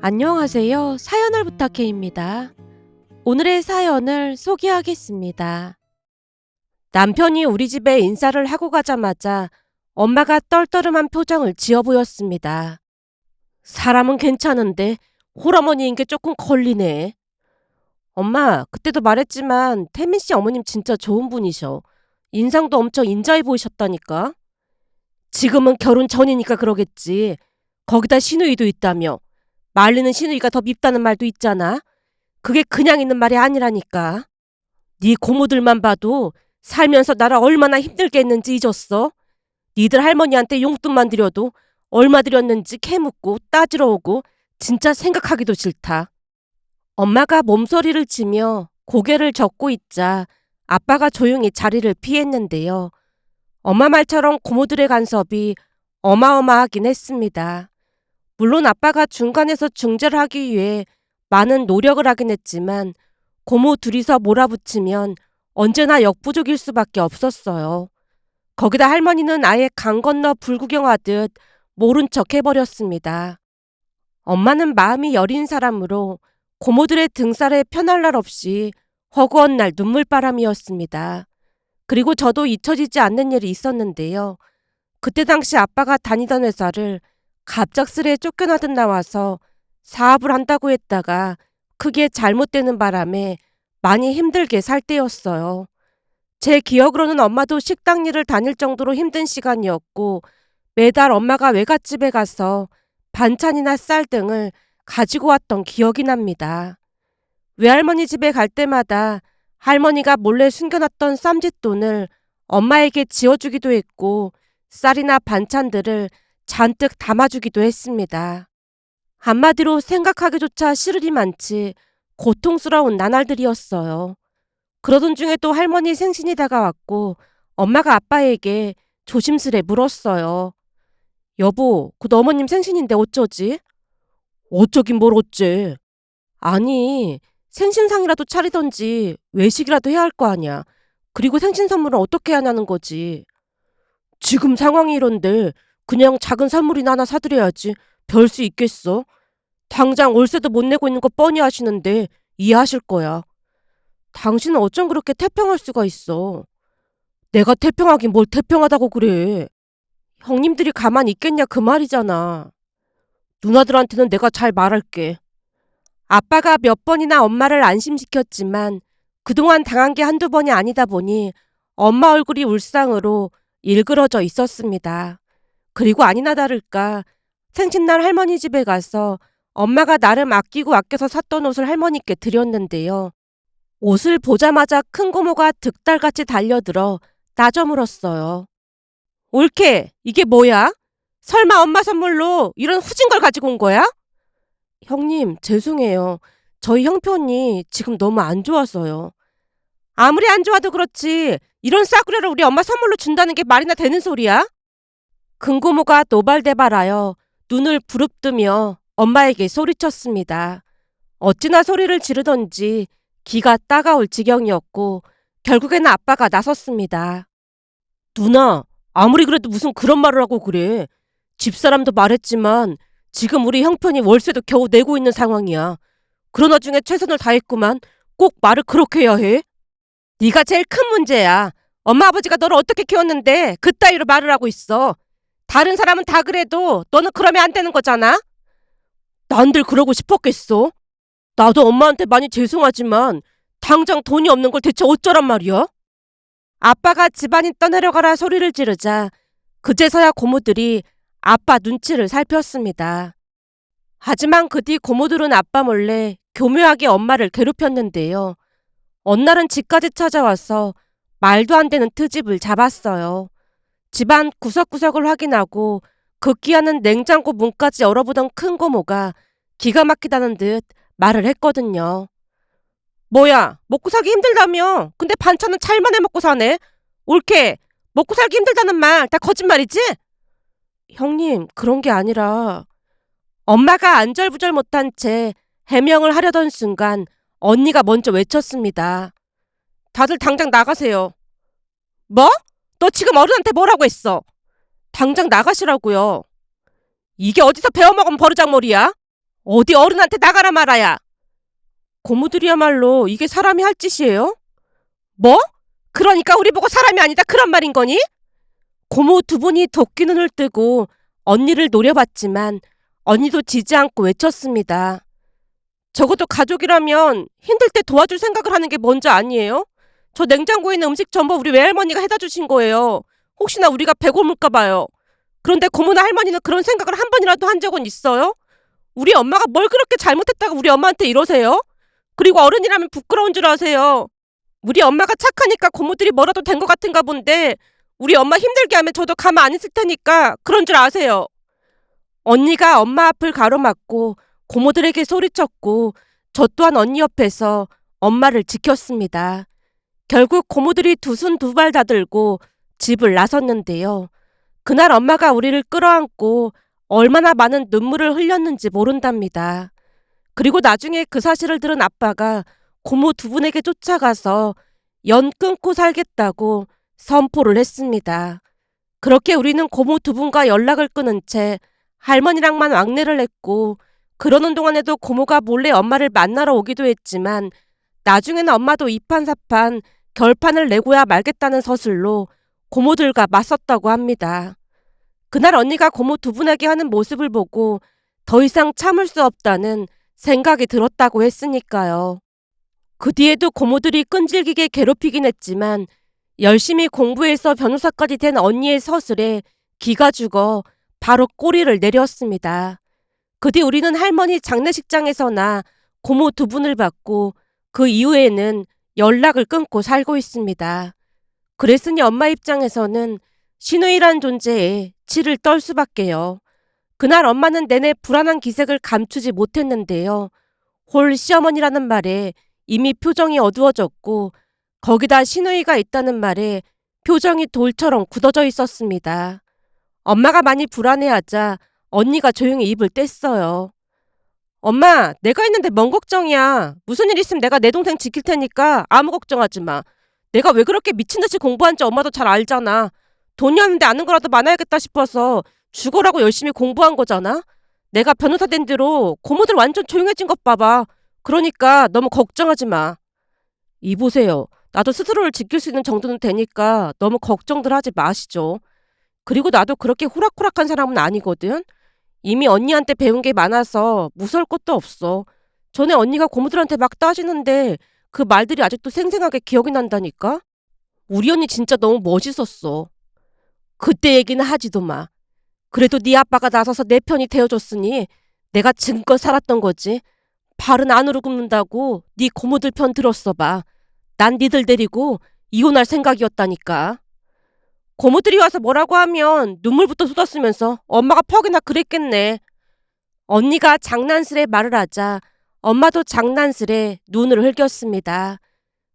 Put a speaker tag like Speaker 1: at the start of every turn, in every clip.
Speaker 1: 안녕하세요. 사연을 부탁해입니다. 오늘의 사연을 소개하겠습니다. 남편이 우리 집에 인사를 하고 가자마자 엄마가 떨떠름한 표정을 지어 보였습니다. 사람은 괜찮은데 홀어머니인 게 조금 걸리네. 엄마, 그때도 말했지만 태민 씨 어머님 진짜 좋은 분이셔. 인상도 엄청 인자해 보이셨다니까. 지금은 결혼 전이니까 그러겠지. 거기다 시누이도 있다며. 말리는 시누이가 더 밉다는 말도 있잖아. 그게 그냥 있는 말이 아니라니까. 네 고모들만 봐도 살면서 나를 얼마나 힘들게 했는지 잊었어? 니들 할머니한테 용돈만 드려도 얼마 드렸는지 캐묻고 따지러 오고 진짜 생각하기도 싫다. 엄마가 몸서리를 치며 고개를 젓고 있자 아빠가 조용히 자리를 피했는데요. 엄마 말처럼 고모들의 간섭이 어마어마하긴 했습니다. 물론 아빠가 중간에서 중재를 하기 위해 많은 노력을 하긴 했지만 고모 둘이서 몰아붙이면 언제나 역부족일 수밖에 없었어요. 거기다 할머니는 아예 강 건너 불구경하듯 모른 척 해버렸습니다. 엄마는 마음이 여린 사람으로 고모들의 등살에 편할 날 없이 허구한 날 눈물바람이었습니다. 그리고 저도 잊혀지지 않는 일이 있었는데요. 그때 당시 아빠가 다니던 회사를 갑작스레 쫓겨나듯 나와서 사업을 한다고 했다가 크게 잘못되는 바람에 많이 힘들게 살 때였어요. 제 기억으로는 엄마도 식당 일을 다닐 정도로 힘든 시간이었고 매달 엄마가 외갓집에 가서 반찬이나 쌀 등을 가지고 왔던 기억이 납니다. 외할머니 집에 갈 때마다 할머니가 몰래 숨겨놨던 쌈짓돈을 엄마에게 지어주기도 했고 쌀이나 반찬들을 잔뜩 담아주기도 했습니다. 한마디로 생각하기조차 싫으리 많지 고통스러운 나날들이었어요. 그러던 중에 또 할머니 생신이 다가왔고 엄마가 아빠에게 조심스레 물었어요. 여보, 곧 어머님 생신인데 어쩌지? 어쩌긴 뭘 어째. 아니, 생신상이라도 차리던지 외식이라도 해야 할 거 아니야. 그리고 생신 선물은 어떻게 하냐는 거지. 지금 상황이 이런데 그냥 작은 선물이나 하나 사드려야지. 별 수 있겠어? 당장 월세도 못 내고 있는 거 뻔히 아시는데 이해하실 거야. 당신은 어쩜 그렇게 태평할 수가 있어. 내가 태평하긴 뭘 태평하다고 그래. 형님들이 가만히 있겠냐 그 말이잖아. 누나들한테는 내가 잘 말할게. 아빠가 몇 번이나 엄마를 안심시켰지만 그동안 당한 게 한두 번이 아니다 보니 엄마 얼굴이 울상으로 일그러져 있었습니다. 그리고 아니나 다를까 생신날 할머니 집에 가서 엄마가 나름 아끼고 아껴서 샀던 옷을 할머니께 드렸는데요. 옷을 보자마자 큰 고모가 득달같이 달려들어 따져 물었어요. 옳게, 이게 뭐야? 설마 엄마 선물로 이런 후진 걸 가지고 온 거야? 형님, 죄송해요. 저희 형편이 지금 너무 안 좋아서요. 아무리 안 좋아도 그렇지 이런 싸구려를 우리 엄마 선물로 준다는 게 말이나 되는 소리야? 큰고모가 노발대발하여 눈을 부릅뜨며 엄마에게 소리쳤습니다. 어찌나 소리를 지르던지 기가 따가울 지경이었고 결국에는 아빠가 나섰습니다. 누나, 아무리 그래도 무슨 그런 말을 하고 그래. 집사람도 말했지만 지금 우리 형편이 월세도 겨우 내고 있는 상황이야. 그런 와중에 최선을 다했구만. 꼭 말을 그렇게 해야 해? 네가 제일 큰 문제야. 엄마 아버지가 너를 어떻게 키웠는데 그따위로 말을 하고 있어. 다른 사람은 다 그래도 너는 그러면 안 되는 거잖아. 난들 그러고 싶었겠어. 나도 엄마한테 많이 죄송하지만 당장 돈이 없는 걸 대체 어쩌란 말이야? 아빠가 집안이 떠내려가라 소리를 지르자 그제서야 고모들이 아빠 눈치를 살폈습니다. 하지만 그 뒤 고모들은 아빠 몰래 교묘하게 엄마를 괴롭혔는데요. 어느 날은 집까지 찾아와서 말도 안 되는 트집을 잡았어요. 집안 구석구석을 확인하고 급기야는 냉장고 문까지 열어보던 큰 고모가 기가 막히다는 듯 말을 했거든요. 뭐야, 먹고 살기 힘들다며? 근데 반찬은 잘만 해 먹고 사네? 옳게, 먹고 살기 힘들다는 말 다 거짓말이지? 형님, 그런 게 아니라 엄마가 안절부절 못한 채 해명을 하려던 순간 언니가 먼저 외쳤습니다. 다들 당장 나가세요. 뭐? 너 지금 어른한테 뭐라고 했어? 당장 나가시라고요. 이게 어디서 배워먹은 버르장머리야? 어디 어른한테 나가라 말아야. 고모들이야말로 이게 사람이 할 짓이에요? 뭐? 그러니까 우리 보고 사람이 아니다 그런 말인 거니? 고모 두 분이 도끼 눈을 뜨고 언니를 노려봤지만 언니도 지지 않고 외쳤습니다. 적어도 가족이라면 힘들 때 도와줄 생각을 하는 게 먼저 아니에요? 저 냉장고에 있는 음식 전부 우리 외할머니가 해다 주신 거예요. 혹시나 우리가 배고플까 봐요. 그런데 고모나 할머니는 그런 생각을 한 번이라도 한 적은 있어요? 우리 엄마가 뭘 그렇게 잘못했다고 우리 엄마한테 이러세요? 그리고 어른이라면 부끄러운 줄 아세요. 우리 엄마가 착하니까 고모들이 뭐라도 된 것 같은가 본데 우리 엄마 힘들게 하면 저도 가만 안 있을 테니까 그런 줄 아세요. 언니가 엄마 앞을 가로막고 고모들에게 소리쳤고 저 또한 언니 옆에서 엄마를 지켰습니다. 결국 고모들이 두 손 두 발 다 들고 집을 나섰는데요. 그날 엄마가 우리를 끌어안고 얼마나 많은 눈물을 흘렸는지 모른답니다. 그리고 나중에 그 사실을 들은 아빠가 고모 두 분에게 쫓아가서 연 끊고 살겠다고 선포를 했습니다. 그렇게 우리는 고모 두 분과 연락을 끊은 채 할머니랑만 왕래를 했고 그러는 동안에도 고모가 몰래 엄마를 만나러 오기도 했지만 나중에는 엄마도 이판사판 결판을 내고야 말겠다는 서술로 고모들과 맞섰다고 합니다. 그날 언니가 고모 두 분에게 하는 모습을 보고 더 이상 참을 수 없다는 생각이 들었다고 했으니까요. 그 뒤에도 고모들이 끈질기게 괴롭히긴 했지만 열심히 공부해서 변호사까지 된 언니의 서술에 기가 죽어 바로 꼬리를 내렸습니다. 그 뒤 우리는 할머니 장례식장에서나 고모 두 분을 봤고 그 이후에는 연락을 끊고 살고 있습니다. 그랬으니 엄마 입장에서는 시누이란 존재에 치를 떨 수밖에요. 그날 엄마는 내내 불안한 기색을 감추지 못했는데요. 홀 시어머니라는 말에 이미 표정이 어두워졌고 거기다 시누이가 있다는 말에 표정이 돌처럼 굳어져 있었습니다. 엄마가 많이 불안해하자 언니가 조용히 입을 뗐어요. 엄마, 내가 있는데 뭔 걱정이야. 무슨 일 있으면 내가 내 동생 지킬 테니까 아무 걱정하지 마. 내가 왜 그렇게 미친 듯이 공부한지 엄마도 잘 알잖아. 돈이 없는데 아는 거라도 많아야겠다 싶어서 죽어라고 열심히 공부한 거잖아. 내가 변호사 된 뒤로 고모들 완전 조용해진 것 봐봐. 그러니까 너무 걱정하지 마. 이보세요. 나도 스스로를 지킬 수 있는 정도는 되니까 너무 걱정들 하지 마시죠. 그리고 나도 그렇게 호락호락한 사람은 아니거든. 이미 언니한테 배운 게 많아서 무서울 것도 없어. 전에 언니가 고모들한테 막 따지는데 그 말들이 아직도 생생하게 기억이 난다니까? 우리 언니 진짜 너무 멋있었어. 그때 얘기는 하지도 마. 그래도 네 아빠가 나서서 내 편이 되어줬으니 내가 지금껏 살았던 거지. 발은 안으로 굽는다고 네 고모들 편 들었어 봐. 난 니들 데리고 이혼할 생각이었다니까. 고모들이 와서 뭐라고 하면 눈물부터 쏟았으면서 엄마가 퍽이나 그랬겠네. 언니가 장난스레 말을 하자 엄마도 장난스레 눈을 흘겼습니다.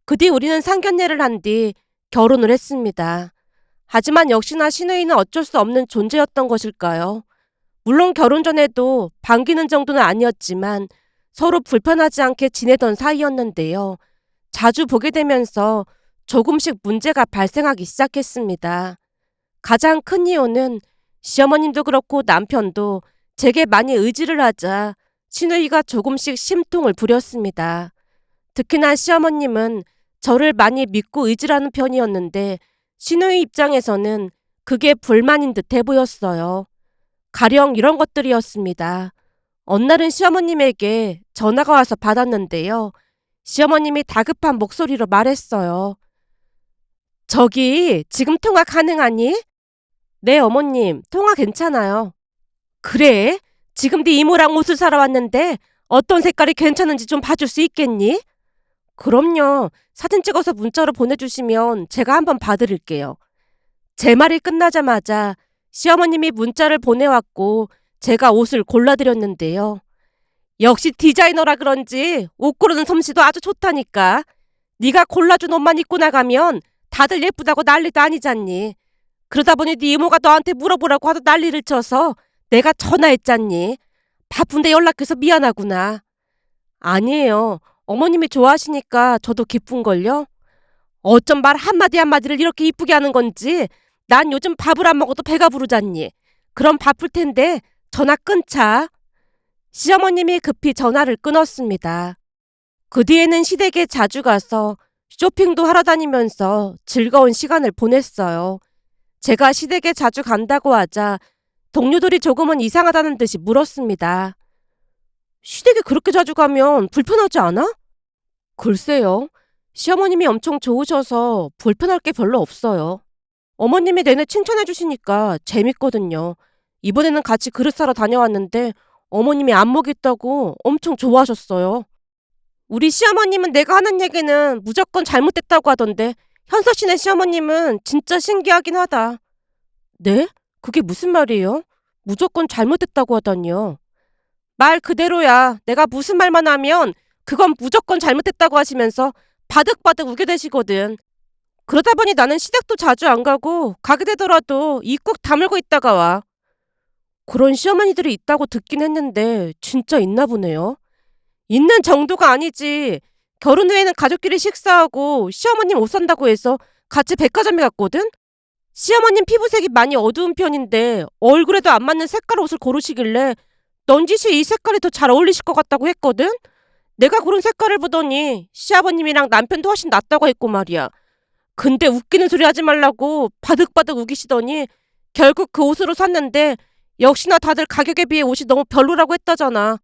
Speaker 1: 그 뒤 우리는 상견례를 한 뒤 결혼을 했습니다. 하지만 역시나 시누이는 어쩔 수 없는 존재였던 것일까요? 물론 결혼 전에도 반기는 정도는 아니었지만 서로 불편하지 않게 지내던 사이였는데요. 자주 보게 되면서 조금씩 문제가 발생하기 시작했습니다. 가장 큰 이유는 시어머님도 그렇고 남편도 제게 많이 의지를 하자 시누이가 조금씩 심통을 부렸습니다. 특히나 시어머님은 저를 많이 믿고 의지하는 편이었는데 시누이 입장에서는 그게 불만인 듯해 보였어요. 가령 이런 것들이었습니다. 어느 날은 시어머님에게 전화가 와서 받았는데요. 시어머님이 다급한 목소리로 말했어요. 저기 지금 통화 가능하니? 네 어머님 통화 괜찮아요. 그래? 지금 네 이모랑 옷을 사러 왔는데 어떤 색깔이 괜찮은지 좀 봐줄 수 있겠니? 그럼요. 사진 찍어서 문자로 보내주시면 제가 한번 봐드릴게요. 제 말이 끝나자마자 시어머님이 문자를 보내왔고 제가 옷을 골라드렸는데요. 역시 디자이너라 그런지 옷 고르는 솜씨도 아주 좋다니까. 네가 골라준 옷만 입고 나가면 다들 예쁘다고 난리도 아니잖니. 그러다 보니 네 이모가 너한테 물어보라고 하도 난리를 쳐서 내가 전화했잖니. 바쁜데 연락해서 미안하구나. 아니에요. 어머님이 좋아하시니까 저도 기쁜걸요. 어쩜 말 한마디 한마디를 이렇게 이쁘게 하는 건지 난 요즘 밥을 안 먹어도 배가 부르잖니. 그럼 바쁠 텐데 전화 끊자. 시어머님이 급히 전화를 끊었습니다. 그 뒤에는 시댁에 자주 가서 쇼핑도 하러 다니면서 즐거운 시간을 보냈어요. 제가 시댁에 자주 간다고 하자 동료들이 조금은 이상하다는 듯이 물었습니다. 시댁에 그렇게 자주 가면 불편하지 않아? 글쎄요. 시어머님이 엄청 좋으셔서 불편할 게 별로 없어요. 어머님이 내내 칭찬해 주시니까 재밌거든요. 이번에는 같이 그릇 사러 다녀왔는데 어머님이 안목 있다고 엄청 좋아하셨어요. 우리 시어머님은 내가 하는 얘기는 무조건 잘못됐다고 하던데 현서 씨네 시어머님은 진짜 신기하긴 하다. 네? 그게 무슨 말이에요? 무조건 잘못됐다고 하다니요. 말 그대로야. 내가 무슨 말만 하면 그건 무조건 잘못됐다고 하시면서 바득바득 우게 되시거든. 그러다 보니 나는 시댁도 자주 안 가고 가게 되더라도 입 꾹 다물고 있다가 와. 그런 시어머니들이 있다고 듣긴 했는데 진짜 있나 보네요. 있는 정도가 아니지. 결혼 후에는 가족끼리 식사하고 시어머님 옷 산다고 해서 같이 백화점에 갔거든? 시어머님 피부색이 많이 어두운 편인데 얼굴에도 안 맞는 색깔 옷을 고르시길래 넌지시 이 색깔이 더 잘 어울리실 것 같다고 했거든? 내가 고른 색깔을 보더니 시아버님이랑 남편도 훨씬 낫다고 했고 말이야. 근데 웃기는 소리 하지 말라고 바득바득 우기시더니 결국 그 옷으로 샀는데 역시나 다들 가격에 비해 옷이 너무 별로라고 했다잖아.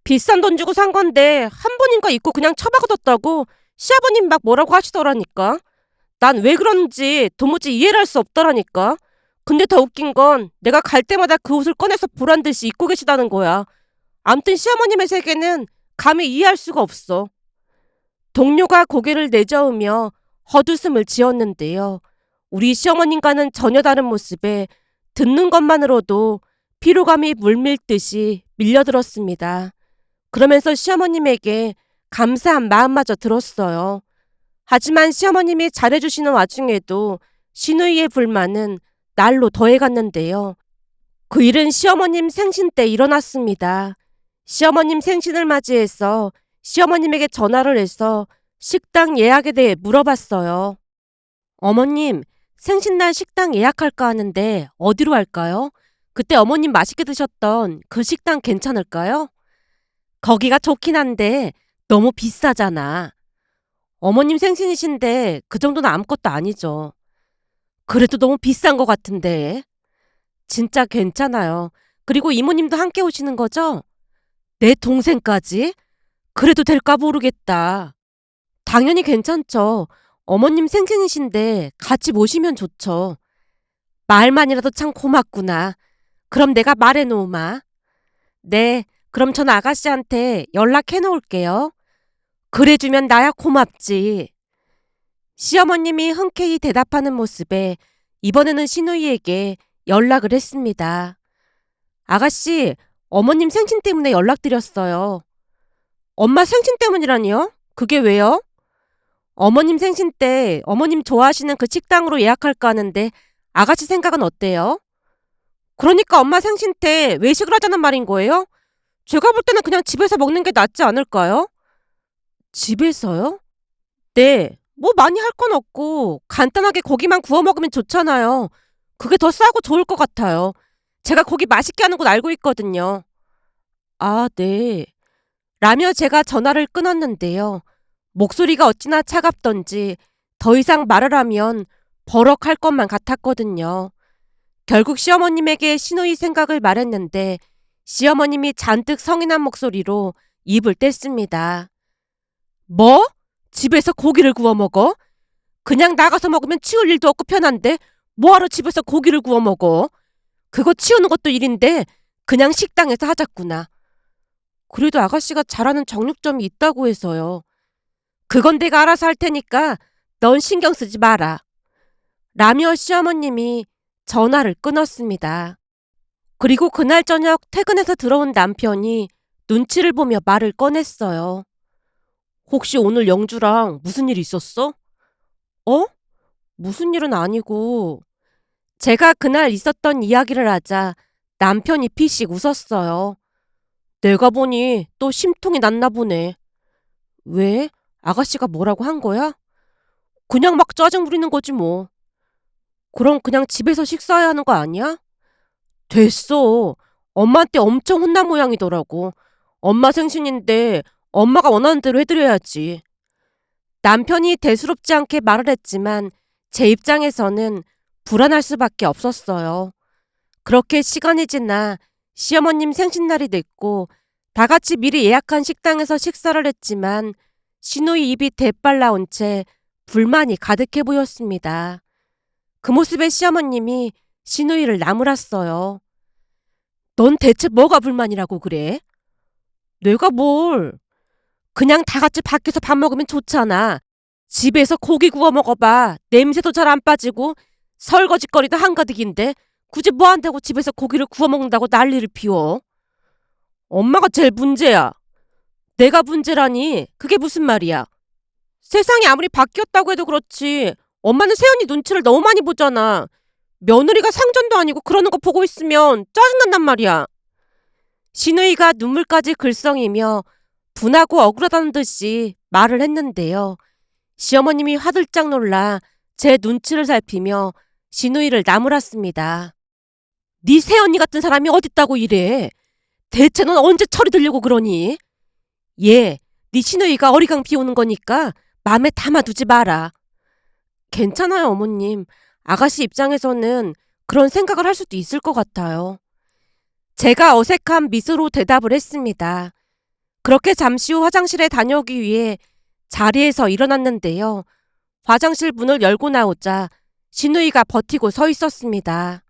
Speaker 1: 비싼 돈 주고 산 건데 한 번인가 입고 그냥 처박아뒀다고 시아버님 막 뭐라고 하시더라니까. 난 왜 그런지 도무지 이해를 할 수 없더라니까. 근데 더 웃긴 건 내가 갈 때마다 그 옷을 꺼내서 보란 듯이 입고 계시다는 거야. 암튼 시어머님의 세계는 감히 이해할 수가 없어. 동료가 고개를 내저으며 헛웃음을 지었는데요. 우리 시어머님과는 전혀 다른 모습에 듣는 것만으로도 피로감이 물밀듯이 밀려들었습니다. 그러면서 시어머님에게 감사한 마음마저 들었어요. 하지만 시어머님이 잘해주시는 와중에도 시누이의 불만은 날로 더해갔는데요. 그 일은 시어머님 생신 때 일어났습니다. 시어머님 생신을 맞이해서 시어머님에게 전화를 해서 식당 예약에 대해 물어봤어요. 어머님, 생신날 식당 예약할까 하는데 어디로 할까요? 그때 어머님 맛있게 드셨던 그 식당 괜찮을까요? 거기가 좋긴 한데 너무 비싸잖아. 어머님 생신이신데 그 정도는 아무것도 아니죠. 그래도 너무 비싼 것 같은데. 진짜 괜찮아요. 그리고 이모님도 함께 오시는 거죠? 내 동생까지? 그래도 될까 모르겠다. 당연히 괜찮죠. 어머님 생신이신데 같이 모시면 좋죠. 말만이라도 참 고맙구나. 그럼 내가 말해 놓으마. 네, 그럼 전 아가씨한테 연락해 놓을게요. 그래주면 나야 고맙지. 시어머님이 흔쾌히 대답하는 모습에 이번에는 시누이에게 연락을 했습니다. 아가씨, 어머님 생신 때문에 연락드렸어요. 엄마 생신 때문이라니요? 그게 왜요? 어머님 생신 때 어머님 좋아하시는 그 식당으로 예약할까 하는데 아가씨 생각은 어때요? 그러니까 엄마 생신 때 외식을 하자는 말인 거예요? 제가 볼 때는 그냥 집에서 먹는 게 낫지 않을까요? 집에서요? 네. 뭐 많이 할 건 없고 간단하게 고기만 구워 먹으면 좋잖아요. 그게 더 싸고 좋을 것 같아요. 제가 고기 맛있게 하는 곳 알고 있거든요. 아, 네. 라며 제가 전화를 끊었는데요. 목소리가 어찌나 차갑던지 더 이상 말을 하면 버럭할 것만 같았거든요. 결국 시어머님에게 시누이 생각을 말했는데 시어머님이 잔뜩 성이 난 목소리로 입을 뗐습니다. 뭐? 집에서 고기를 구워 먹어? 그냥 나가서 먹으면 치울 일도 없고 편한데 뭐하러 집에서 고기를 구워 먹어? 그거 치우는 것도 일인데 그냥 식당에서 하자꾸나. 그래도 아가씨가 잘하는 정육점이 있다고 해서요. 그건 내가 알아서 할 테니까 넌 신경 쓰지 마라. 라며 시어머님이 전화를 끊었습니다. 그리고 그날 저녁 퇴근해서 들어온 남편이 눈치를 보며 말을 꺼냈어요. 혹시 오늘 영주랑 무슨 일 있었어? 어? 무슨 일은 아니고. 제가 그날 있었던 이야기를 하자 남편이 피식 웃었어요. 내가 보니 또 심통이 났나 보네. 왜? 아가씨가 뭐라고 한 거야? 그냥 막 짜증 부리는 거지 뭐. 그럼 그냥 집에서 식사해야 하는 거 아니야? 됐어. 엄마한테 엄청 혼난 모양이더라고. 엄마 생신인데 엄마가 원하는 대로 해드려야지. 남편이 대수롭지 않게 말을 했지만 제 입장에서는 불안할 수밖에 없었어요. 그렇게 시간이 지나 시어머님 생신날이 됐고 다 같이 미리 예약한 식당에서 식사를 했지만 시누이 입이 대빨 나온 채 불만이 가득해 보였습니다. 그 모습에 시어머님이 시누이를 나무랐어요. 넌 대체 뭐가 불만이라고 그래? 내가 뭘? 그냥 다 같이 밖에서 밥 먹으면 좋잖아. 집에서 고기 구워 먹어봐. 냄새도 잘 안 빠지고 설거지거리도 한가득인데 굳이 뭐 한다고 집에서 고기를 구워 먹는다고 난리를 피워. 엄마가 제일 문제야. 내가 문제라니 그게 무슨 말이야. 세상이 아무리 바뀌었다고 해도 그렇지 엄마는 새언니 눈치를 너무 많이 보잖아. 며느리가 상전도 아니고 그러는 거 보고 있으면 짜증난단 말이야. 시누이가 눈물까지 글썽이며 분하고 억울하다는 듯이 말을 했는데요. 시어머님이 화들짝 놀라 제 눈치를 살피며 시누이를 나무랐습니다. 네 새언니 같은 사람이 어딨다고 이래. 대체 넌 언제 철이 들려고 그러니? 예, 네 시누이가 어리광 피우는 거니까 맘에 담아두지 마라. 괜찮아요, 어머님. 아가씨 입장에서는 그런 생각을 할 수도 있을 것 같아요. 제가 어색한 미소로 대답을 했습니다. 그렇게 잠시 후 화장실에 다녀오기 위해 자리에서 일어났는데요. 화장실 문을 열고 나오자 시누이가 버티고 서 있었습니다.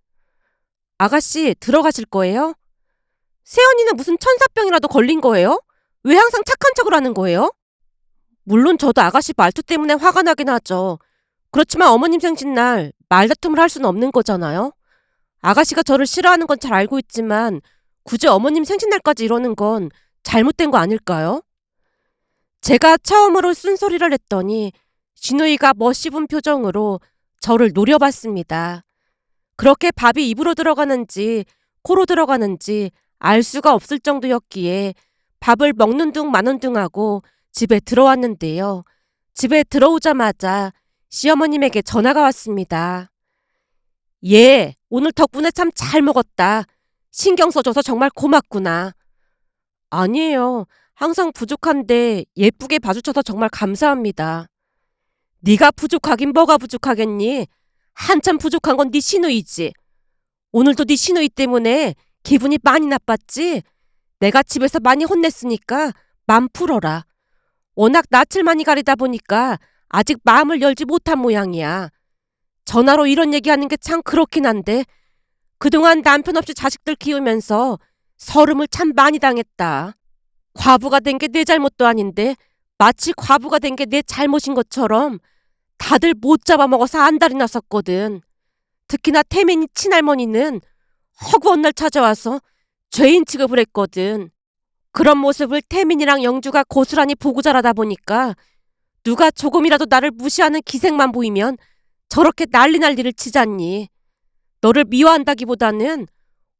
Speaker 1: 아가씨, 들어가실 거예요? 새언니는 무슨 천사병이라도 걸린 거예요? 왜 항상 착한 척을 하는 거예요? 물론 저도 아가씨 말투 때문에 화가 나긴 하죠. 그렇지만 어머님 생신날 말다툼을 할 수는 없는 거잖아요. 아가씨가 저를 싫어하는 건 잘 알고 있지만 굳이 어머님 생신날까지 이러는 건 잘못된 거 아닐까요? 제가 처음으로 쓴소리를 했더니 진우이가 멋씹은 표정으로 저를 노려봤습니다. 그렇게 밥이 입으로 들어가는지 코로 들어가는지 알 수가 없을 정도였기에 밥을 먹는 둥 마는 둥 하고 집에 들어왔는데요. 집에 들어오자마자 시어머님에게 전화가 왔습니다. 예, 오늘 덕분에 참 잘 먹었다. 신경 써줘서 정말 고맙구나. 아니에요. 항상 부족한데 예쁘게 봐주셔서 정말 감사합니다. 네가 부족하긴 뭐가 부족하겠니? 한참 부족한 건 네 시누이지. 오늘도 네 시누이 때문에 기분이 많이 나빴지? 내가 집에서 많이 혼냈으니까 맘 풀어라. 워낙 낯을 많이 가리다 보니까 아직 마음을 열지 못한 모양이야. 전화로 이런 얘기하는 게 참 그렇긴 한데 그동안 남편 없이 자식들 키우면서 서름을 참 많이 당했다. 과부가 된 게 내 잘못도 아닌데 마치 과부가 된 게 내 잘못인 것처럼 다들 못 잡아먹어서 안달이 났었거든. 특히나 태민이 친할머니는 허구한 날 찾아와서 죄인 취급을 했거든. 그런 모습을 태민이랑 영주가 고스란히 보고 자라다 보니까 누가 조금이라도 나를 무시하는 기색만 보이면 저렇게 난리를 치잖니. 너를 미워한다기보다는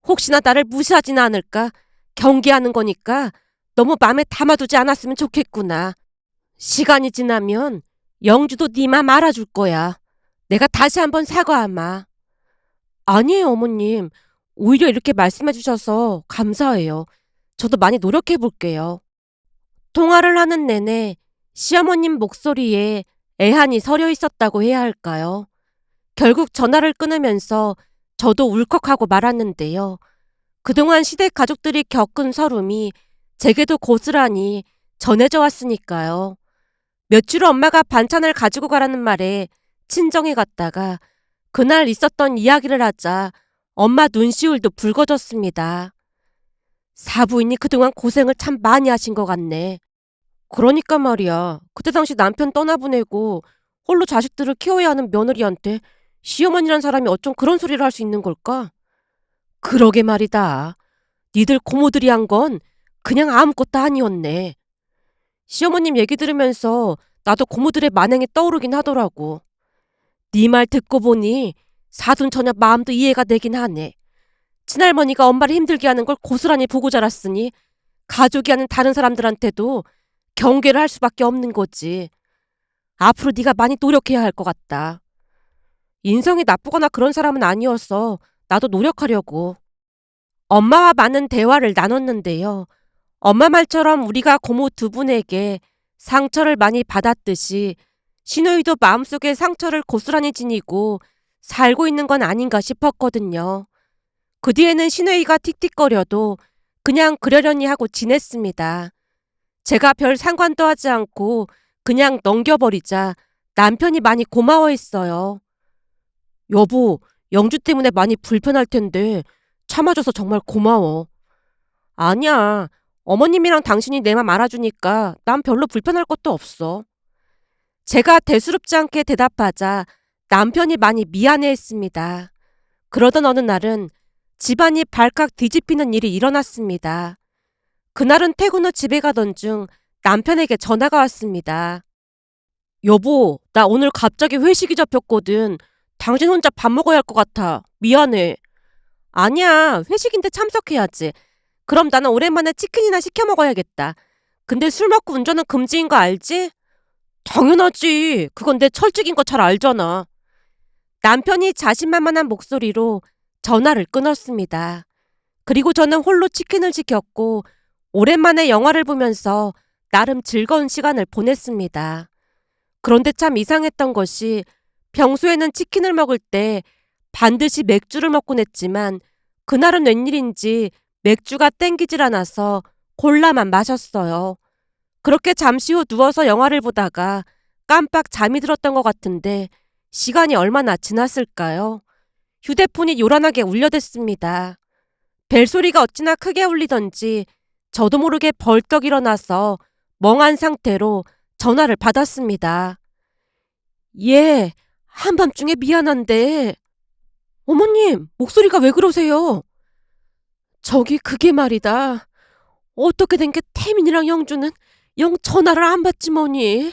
Speaker 1: 혹시나 나를 무시하지는 않을까 경계하는 거니까 너무 맘에 담아두지 않았으면 좋겠구나. 시간이 지나면 영주도 네 맘 알아줄 거야. 내가 다시 한번 사과하마. 아니에요, 어머님. 오히려 이렇게 말씀해 주셔서 감사해요. 저도 많이 노력해 볼게요. 통화를 하는 내내 시어머님 목소리에 애한이 서려 있었다고 해야 할까요? 결국 전화를 끊으면서 저도 울컥하고 말았는데요. 그동안 시댁 가족들이 겪은 서름이 제게도 고스란히 전해져 왔으니까요. 며칠 후 엄마가 반찬을 가지고 가라는 말에 친정에 갔다가 그날 있었던 이야기를 하자 엄마 눈시울도 붉어졌습니다. 사부인이 그동안 고생을 참 많이 하신 것 같네. 그러니까 말이야. 그때 당시 남편 떠나보내고 홀로 자식들을 키워야 하는 며느리한테 시어머니란 사람이 어쩜 그런 소리를 할 수 있는 걸까? 그러게 말이다. 니들 고모들이 한 건 그냥 아무것도 아니었네. 시어머님 얘기 들으면서 나도 고모들의 만행이 떠오르긴 하더라고. 네 말 듣고 보니 사돈처녀 마음도 이해가 되긴 하네. 친할머니가 엄마를 힘들게 하는 걸 고스란히 보고 자랐으니 가족이 아닌 다른 사람들한테도 경계를 할 수밖에 없는 거지. 앞으로 네가 많이 노력해야 할 것 같다. 인성이 나쁘거나 그런 사람은 아니어서 나도 노력하려고. 엄마와 많은 대화를 나눴는데요. 엄마 말처럼 우리가 고모 두 분에게 상처를 많이 받았듯이 신우이도 마음속에 상처를 고스란히 지니고 살고 있는 건 아닌가 싶었거든요. 그 뒤에는 신우이가 틱틱거려도 그냥 그러려니 하고 지냈습니다. 제가 별 상관도 하지 않고 그냥 넘겨버리자 남편이 많이 고마워했어요. 여보, 영주 때문에 많이 불편할 텐데 참아줘서 정말 고마워. 아니야. 어머님이랑 당신이 내 맘 알아주니까 난 별로 불편할 것도 없어. 제가 대수롭지 않게 대답하자 남편이 많이 미안해했습니다. 그러던 어느 날은 집안이 발칵 뒤집히는 일이 일어났습니다. 그날은 퇴근 후 집에 가던 중 남편에게 전화가 왔습니다. 여보, 나 오늘 갑자기 회식이 잡혔거든. 당신 혼자 밥 먹어야 할 것 같아. 미안해. 아니야, 회식인데 참석해야지. 그럼 나는 오랜만에 치킨이나 시켜 먹어야겠다. 근데 술 먹고 운전은 금지인 거 알지? 당연하지. 그건 내 철칙인 거 잘 알잖아. 남편이 자신만만한 목소리로 전화를 끊었습니다. 그리고 저는 홀로 치킨을 시켰고 오랜만에 영화를 보면서 나름 즐거운 시간을 보냈습니다. 그런데 참 이상했던 것이 평소에는 치킨을 먹을 때 반드시 맥주를 먹곤 했지만 그날은 웬일인지 맥주가 땡기질 않아서 콜라만 마셨어요. 그렇게 잠시 후 누워서 영화를 보다가 깜빡 잠이 들었던 것 같은데 시간이 얼마나 지났을까요? 휴대폰이 요란하게 울려댔습니다. 벨소리가 어찌나 크게 울리던지 저도 모르게 벌떡 일어나서 멍한 상태로 전화를 받았습니다. 예, 한밤중에 미안한데. 어머님, 목소리가 왜 그러세요? 저기 그게 말이다. 어떻게 된 게 태민이랑 영주는 영 전화를 안 받지 뭐니.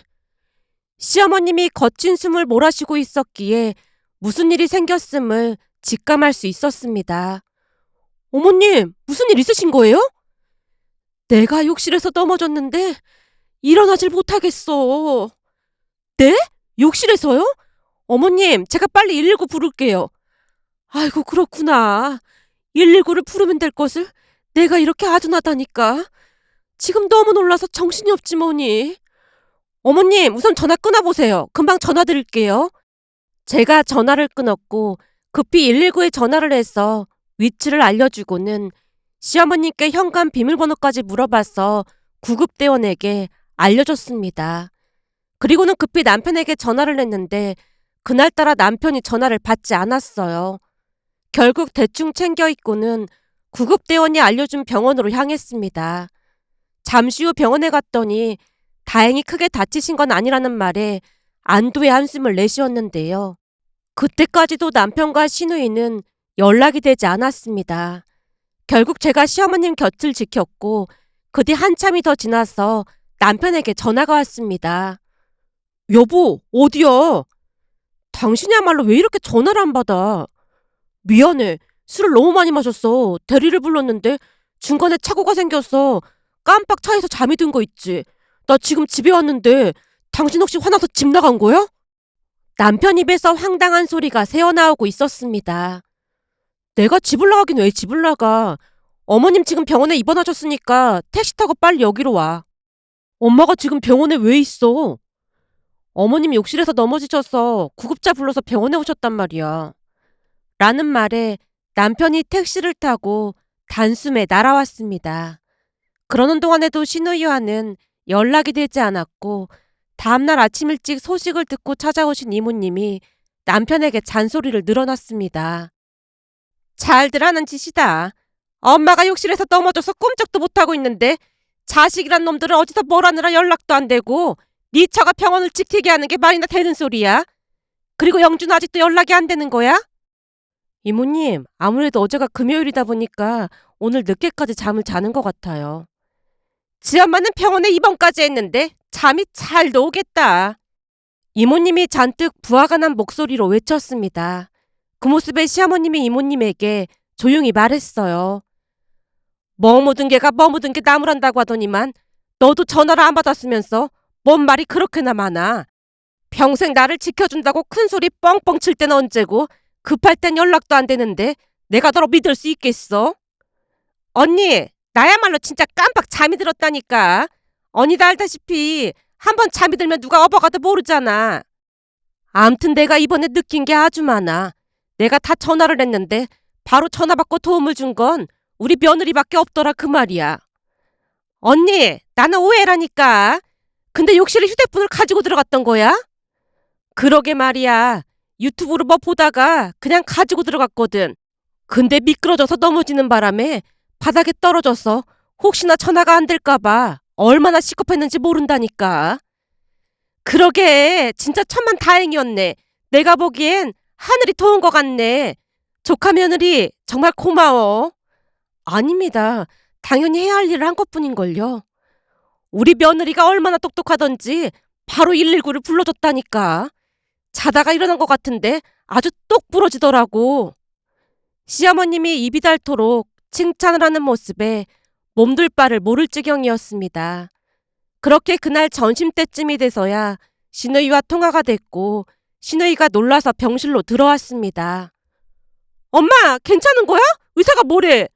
Speaker 1: 시어머님이 거친 숨을 몰아쉬고 있었기에 무슨 일이 생겼음을 직감할 수 있었습니다. 어머님, 무슨 일 있으신 거예요? 내가 욕실에서 넘어졌는데 일어나질 못하겠어. 네? 욕실에서요? 어머님, 제가 빨리 119 부를게요. 아이고, 그렇구나. 119를 부르면 될 것을 내가 이렇게 아둔하다니까. 지금 너무 놀라서 정신이 없지 뭐니. 어머님, 우선 전화 끊어보세요. 금방 전화 드릴게요. 제가 전화를 끊었고 급히 119에 전화를 해서 위치를 알려주고는 시어머님께 현관 비밀번호까지 물어봐서 구급대원에게 알려줬습니다. 그리고는 급히 남편에게 전화를 했는데 그날따라 남편이 전화를 받지 않았어요. 결국 대충 챙겨 입고는 구급대원이 알려준 병원으로 향했습니다. 잠시 후 병원에 갔더니 다행히 크게 다치신 건 아니라는 말에 안도의 한숨을 내쉬었는데요. 그때까지도 남편과 시누이는 연락이 되지 않았습니다. 결국 제가 시어머님 곁을 지켰고 그 뒤 한참이 더 지나서 남편에게 전화가 왔습니다. 여보, 어디야? 당신이야말로 왜 이렇게 전화를 안 받아? 미안해. 술을 너무 많이 마셨어. 대리를 불렀는데 중간에 착오가 생겨서 깜빡 차에서 잠이 든 거 있지. 나 지금 집에 왔는데 당신 혹시 화나서 집 나간 거야? 남편 입에서 황당한 소리가 새어나오고 있었습니다. 내가 집을 나가긴 왜 집을 나가. 어머님 지금 병원에 입원하셨으니까 택시 타고 빨리 여기로 와. 엄마가 지금 병원에 왜 있어? 어머님 욕실에서 넘어지셔서 구급차 불러서 병원에 오셨단 말이야. 라는 말에 남편이 택시를 타고 단숨에 날아왔습니다. 그러는 동안에도 신우이와는 연락이 되지 않았고 다음날 아침 일찍 소식을 듣고 찾아오신 이모님이 남편에게 잔소리를 늘어놨습니다. 잘들 하는 짓이다. 엄마가 욕실에서 넘어져서 꼼짝도 못하고 있는데 자식이란 놈들은 어디서 뭘 하느라 연락도 안 되고 네 처가 병원을 지키게 하는 게 말이나 되는 소리야. 그리고 영주는 아직도 연락이 안 되는 거야? 이모님, 아무래도 어제가 금요일이다 보니까 오늘 늦게까지 잠을 자는 것 같아요. 지 엄마는 병원에 입원까지 했는데 잠이 잘 오겠다. 이모님이 잔뜩 부하가 난 목소리로 외쳤습니다. 그 모습에 시어머님이 이모님에게 조용히 말했어요. 뭐 묻은 개가 뭐 묻은 게 나무란다고 하더니만 너도 전화를 안 받았으면서 뭔 말이 그렇게나 많아. 평생 나를 지켜준다고 큰소리 뻥뻥 칠 때는 언제고 급할 땐 연락도 안 되는데 내가 너를 믿을 수 있겠어? 언니, 나야말로 진짜 깜빡 잠이 들었다니까. 언니도 알다시피 한번 잠이 들면 누가 업어가도 모르잖아. 암튼 내가 이번에 느낀 게 아주 많아. 내가 다 전화를 했는데 바로 전화 받고 도움을 준 건 우리 며느리밖에 없더라 그 말이야. 언니, 나는 오해라니까. 근데 욕실에 휴대폰을 가지고 들어갔던 거야? 그러게 말이야. 유튜브로 뭐 보다가 그냥 가지고 들어갔거든. 근데 미끄러져서 넘어지는 바람에 바닥에 떨어져서 혹시나 전화가 안 될까봐 얼마나 시급했는지 모른다니까. 그러게 진짜 천만다행이었네. 내가 보기엔 하늘이 도운 것 같네. 조카 며느리 정말 고마워. 아닙니다. 당연히 해야 할 일을 한 것뿐인걸요. 우리 며느리가 얼마나 똑똑하던지 바로 119를 불러줬다니까. 자다가 일어난 것 같은데 아주 똑 부러지더라고. 시어머님이 입이 닳도록 칭찬을 하는 모습에 몸둘 바를 모를 지경이었습니다. 그렇게 그날 점심때쯤이 돼서야 신우이와 통화가 됐고 신우이가 놀라서 병실로 들어왔습니다. 엄마, 괜찮은 거야? 의사가 뭐래?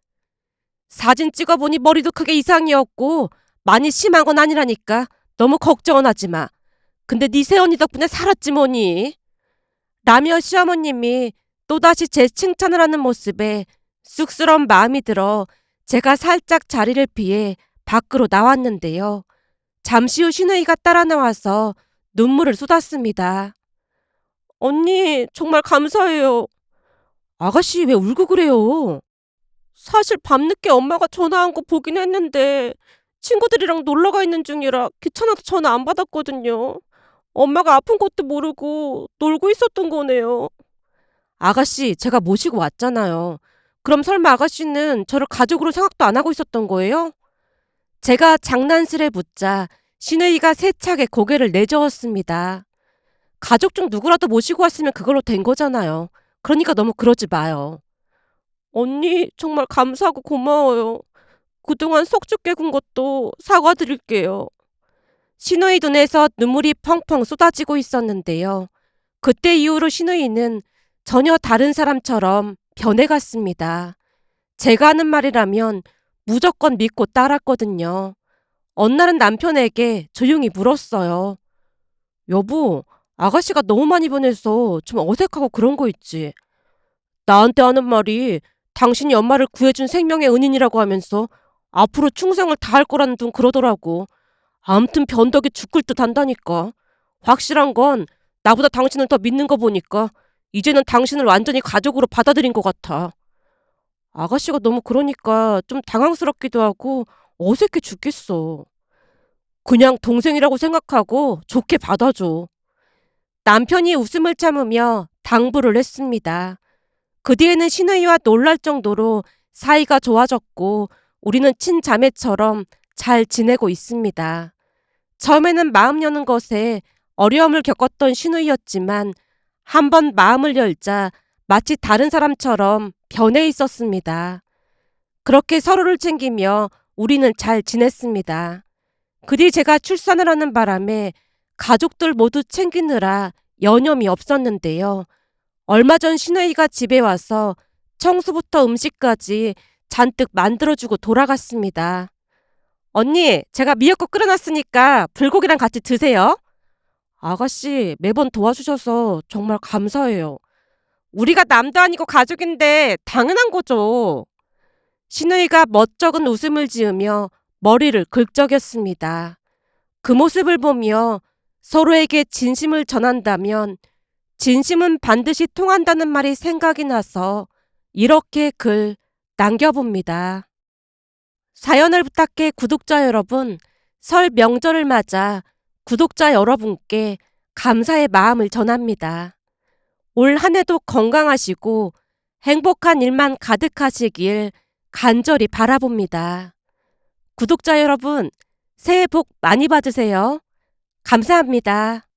Speaker 1: 사진 찍어보니 머리도 크게 이상이었고 많이 심한 건 아니라니까 너무 걱정은 하지 마. 근데 네 새언니 덕분에 살았지 뭐니. 라며 시어머님이 또다시 제 칭찬을 하는 모습에 쑥스러운 마음이 들어 제가 살짝 자리를 피해 밖으로 나왔는데요. 잠시 후 신우이가 따라 나와서 눈물을 쏟았습니다. 언니, 정말 감사해요. 아가씨, 왜 울고 그래요? 사실 밤늦게 엄마가 전화한 거 보긴 했는데 친구들이랑 놀러가 있는 중이라 귀찮아서 전화 안 받았거든요. 엄마가 아픈 것도 모르고 놀고 있었던 거네요. 아가씨, 제가 모시고 왔잖아요. 그럼 설마 아가씨는 저를 가족으로 생각도 안 하고 있었던 거예요? 제가 장난스레 묻자 신우이가 세차게 고개를 내저었습니다. 가족 중 누구라도 모시고 왔으면 그걸로 된 거잖아요. 그러니까 너무 그러지 마요. 언니, 정말 감사하고 고마워요. 그동안 속죽게 군 것도 사과드릴게요. 신우이 눈에서 눈물이 펑펑 쏟아지고 있었는데요. 그때 이후로 신우이는 전혀 다른 사람처럼 변해갔습니다. 제가 하는 말이라면 무조건 믿고 따랐거든요. 어느 날은 남편에게 조용히 물었어요. 여보, 아가씨가 너무 많이 변해서 좀 어색하고 그런 거 있지. 나한테 하는 말이 당신이 엄마를 구해준 생명의 은인이라고 하면서 앞으로 충성을 다할 거라는 둥 그러더라고. 암튼 변덕이 죽을 듯 한다니까. 확실한 건 나보다 당신을 더 믿는 거 보니까 이제는 당신을 완전히 가족으로 받아들인 것 같아. 아가씨가 너무 그러니까 좀 당황스럽기도 하고 어색해 죽겠어. 그냥 동생이라고 생각하고 좋게 받아줘. 남편이 웃음을 참으며 당부를 했습니다. 그 뒤에는 신우이와 놀랄 정도로 사이가 좋아졌고 우리는 친자매처럼 잘 지내고 있습니다. 처음에는 마음 여는 것에 어려움을 겪었던 신우이였지만 한번 마음을 열자 마치 다른 사람처럼 변해 있었습니다. 그렇게 서로를 챙기며 우리는 잘 지냈습니다. 그 뒤 제가 출산을 하는 바람에 가족들 모두 챙기느라 여념이 없었는데요. 얼마 전 신우이가 집에 와서 청소부터 음식까지 잔뜩 만들어주고 돌아갔습니다. 언니, 제가 미역국 끓여놨으니까 불고기랑 같이 드세요. 아가씨, 매번 도와주셔서 정말 감사해요. 우리가 남도 아니고 가족인데 당연한 거죠. 신우이가 멋쩍은 웃음을 지으며 머리를 긁적였습니다. 그 모습을 보며 서로에게 진심을 전한다면 진심은 반드시 통한다는 말이 생각이 나서 이렇게 글 남겨봅니다. 사연을 부탁해 구독자 여러분, 설 명절을 맞아 구독자 여러분께 감사의 마음을 전합니다. 올 한 해도 건강하시고 행복한 일만 가득하시길 간절히 바라봅니다. 구독자 여러분, 새해 복 많이 받으세요. 감사합니다.